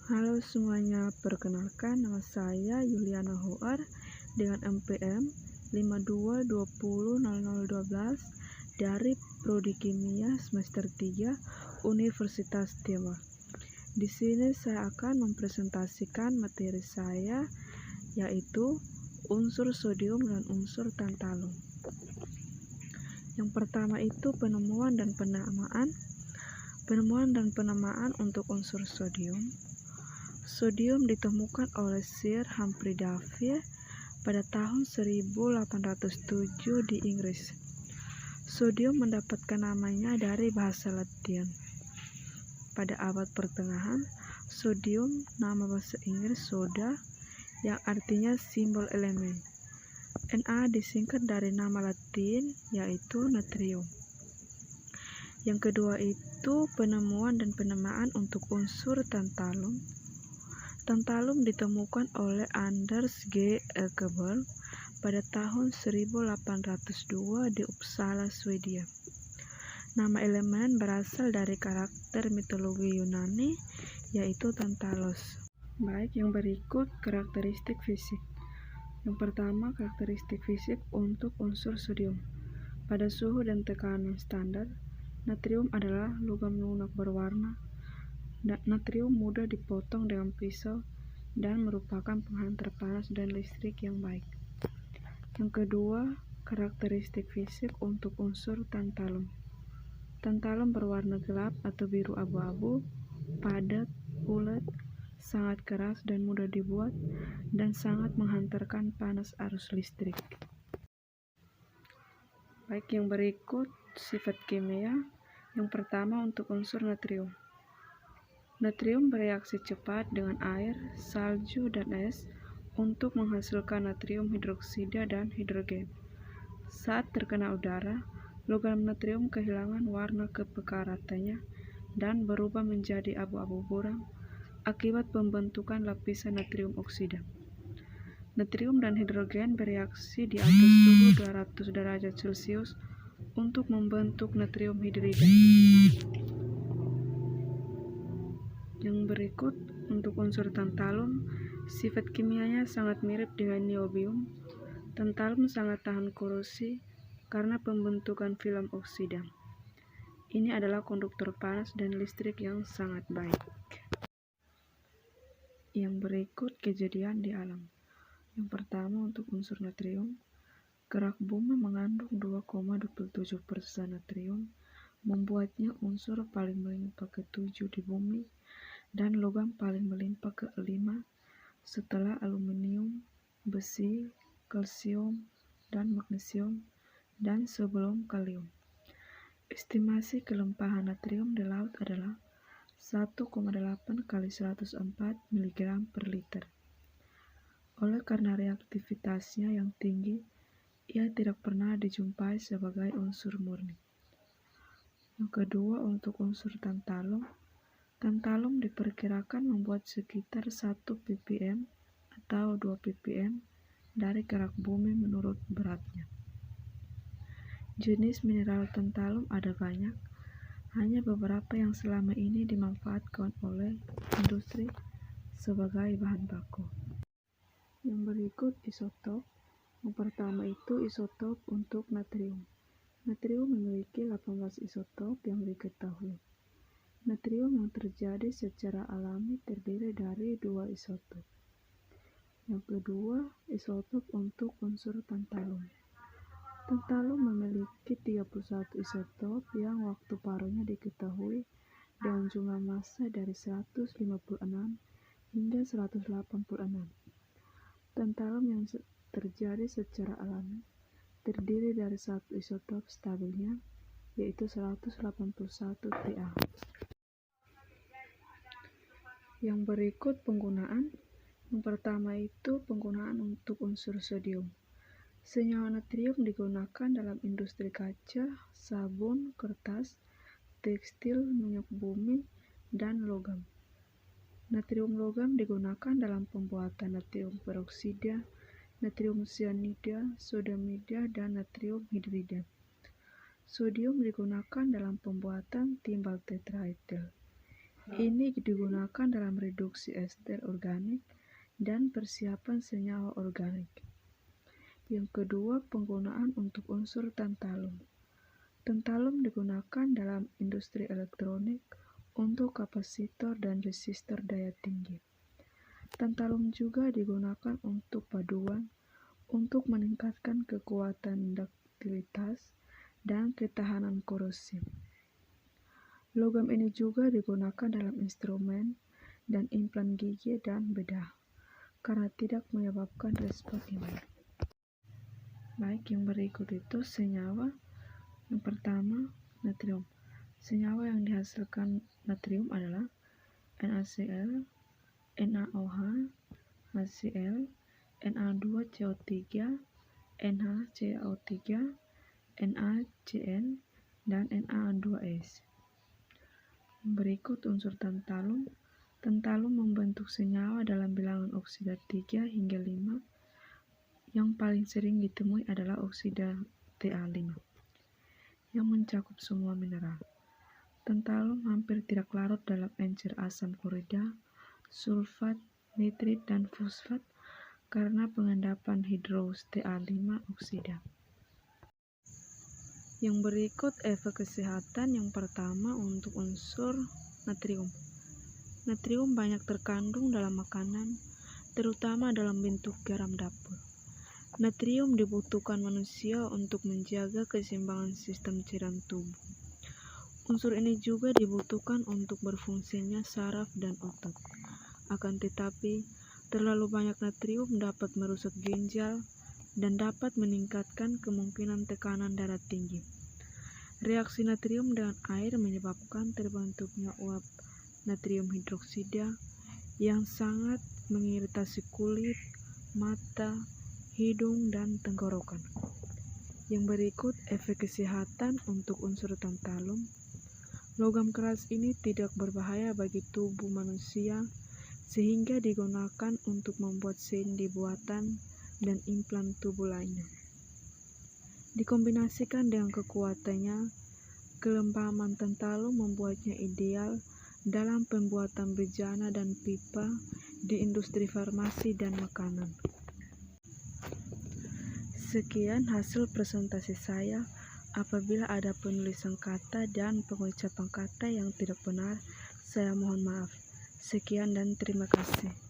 Halo semuanya, perkenalkan nama saya Yuliana Hoar dengan NPM 52200012 dari Prodi Kimia semester 3 Universitas Timur. Di sini saya akan mempresentasikan materi saya, yaitu unsur sodium dan unsur tantalum. Yang pertama itu penemuan dan penamaan untuk unsur sodium. Sodium ditemukan oleh Sir Humphrey Davy pada tahun 1807 di Inggris. Sodium mendapatkan namanya dari bahasa Latin. Pada abad pertengahan, sodium nama bahasa Inggris soda yang artinya simbol elemen. Na disingkat dari nama Latin yaitu natrium. Yang kedua itu penemuan dan penamaan untuk unsur tantalum. Tantalum ditemukan oleh Anders G. Ekebel pada tahun 1802 di Uppsala, Swedia. Nama elemen berasal dari karakter mitologi Yunani, yaitu Tantalos. Baik, yang berikut karakteristik fisik. Yang pertama, karakteristik fisik untuk unsur sodium. Pada suhu dan tekanan standar, natrium adalah logam lunak berwarna. Natrium mudah dipotong dengan pisau dan merupakan penghantar panas dan listrik yang baik. Yang kedua, karakteristik fisik untuk unsur tantalum. Tantalum berwarna gelap atau biru abu-abu, padat, bulat, sangat keras dan mudah dibuat, dan sangat menghantarkan panas arus listrik. Baik, yang berikut sifat kimia. Yang pertama untuk unsur natrium. Natrium bereaksi cepat dengan air, salju, dan es untuk menghasilkan natrium hidroksida dan hidrogen. Saat terkena udara, logam natrium kehilangan warna kepekaratannya dan berubah menjadi abu-abu buram akibat pembentukan lapisan natrium oksida. Natrium dan hidrogen bereaksi di atas suhu 200 derajat Celcius untuk membentuk natrium hidrida. Yang berikut untuk unsur tantalum, sifat kimianya sangat mirip dengan niobium. Tantalum sangat tahan korosi karena pembentukan film oksida. Ini adalah konduktor panas dan listrik yang sangat baik. Yang berikut kejadian di alam. Yang pertama untuk unsur natrium, kerak bumi mengandung 2,27% natrium, membuatnya unsur paling melimpah ke-7 di bumi dan logam paling melimpah ke-5 setelah aluminium, besi, kalsium, dan magnesium, dan sebelum kalium. Estimasi kelimpahan natrium di laut adalah 1,8 kali 104 mg per liter. Oleh karena reaktivitasnya yang tinggi, ia tidak pernah dijumpai sebagai unsur murni. Yang kedua untuk unsur tantalum. Tantalum diperkirakan membuat sekitar 1 ppm atau 2 ppm dari kerak bumi menurut beratnya. Jenis mineral tantalum ada banyak, hanya beberapa yang selama ini dimanfaatkan oleh industri sebagai bahan baku. Yang berikut isotop. Yang pertama itu isotop untuk natrium. Natrium memiliki 18 isotop yang diketahui. Natrium yang terjadi secara alami terdiri dari 2 isotop. Yang kedua, isotop untuk unsur tantalum. Tantalum memiliki 31 isotop yang waktu paruhnya diketahui dengan jumlah massa dari 156 hingga 186. Tantalum yang terjadi secara alami terdiri dari satu isotop stabilnya, yaitu 181 Ta. Yang berikut penggunaan. Yang pertama itu penggunaan untuk unsur sodium. Senyawa natrium digunakan dalam industri kaca, sabun, kertas, tekstil, minyak bumi, dan logam. Natrium logam digunakan dalam pembuatan natrium peroksida, natrium cyanida, sodamida, dan natrium hidrida. Sodium digunakan dalam pembuatan timbal tetraetil. Ini digunakan dalam reduksi ester organik dan persiapan senyawa organik. Yang kedua, penggunaan untuk unsur tantalum. Tantalum digunakan dalam industri elektronik untuk kapasitor dan resistor daya tinggi. Tantalum juga digunakan untuk paduan untuk meningkatkan kekuatan duktilitas dan ketahanan korosif. Logam ini juga digunakan dalam instrumen dan implan gigi dan bedah, karena tidak menyebabkan respon imun. Baik, yang berikut itu senyawa. Yang pertama, natrium. Senyawa yang dihasilkan natrium adalah NaCl, NaOH, HCl, Na2CO3, NaCO3, NaCN, dan Na2S. Berikut unsur tantalum. Tantalum membentuk senyawa dalam bilangan oksida 3 hingga 5. Yang paling sering ditemui adalah oksida Ta5, yang mencakup semua mineral. Tantalum hampir tidak larut dalam encer asam klorida, sulfat, nitrit, dan fosfat karena pengendapan hidrous Ta5 oksida. Yang berikut efek kesehatan. Yang pertama, untuk unsur natrium. Natrium banyak terkandung dalam makanan, terutama dalam bentuk garam dapur. Natrium dibutuhkan manusia untuk menjaga keseimbangan sistem cairan tubuh. Unsur ini juga dibutuhkan untuk berfungsinya saraf dan otot. Akan tetapi, terlalu banyak natrium dapat merusak ginjal dan dapat meningkatkan kemungkinan tekanan darah tinggi. Reaksi natrium dengan air menyebabkan terbentuknya uap natrium hidroksida yang sangat mengiritasi kulit, mata, hidung, dan tenggorokan. Yang berikut efek kesehatan untuk unsur tantalum. Logam keras ini tidak berbahaya bagi tubuh manusia sehingga digunakan untuk membuat sendi buatan dan implan tubuh lainnya. Dikombinasikan dengan kekuatannya, kelembaman tantalum membuatnya ideal dalam pembuatan bejana dan pipa di industri farmasi dan makanan. Sekian hasil presentasi saya. Apabila ada penulisan kata dan pengucapan kata yang tidak benar, saya mohon maaf. Sekian dan terima kasih.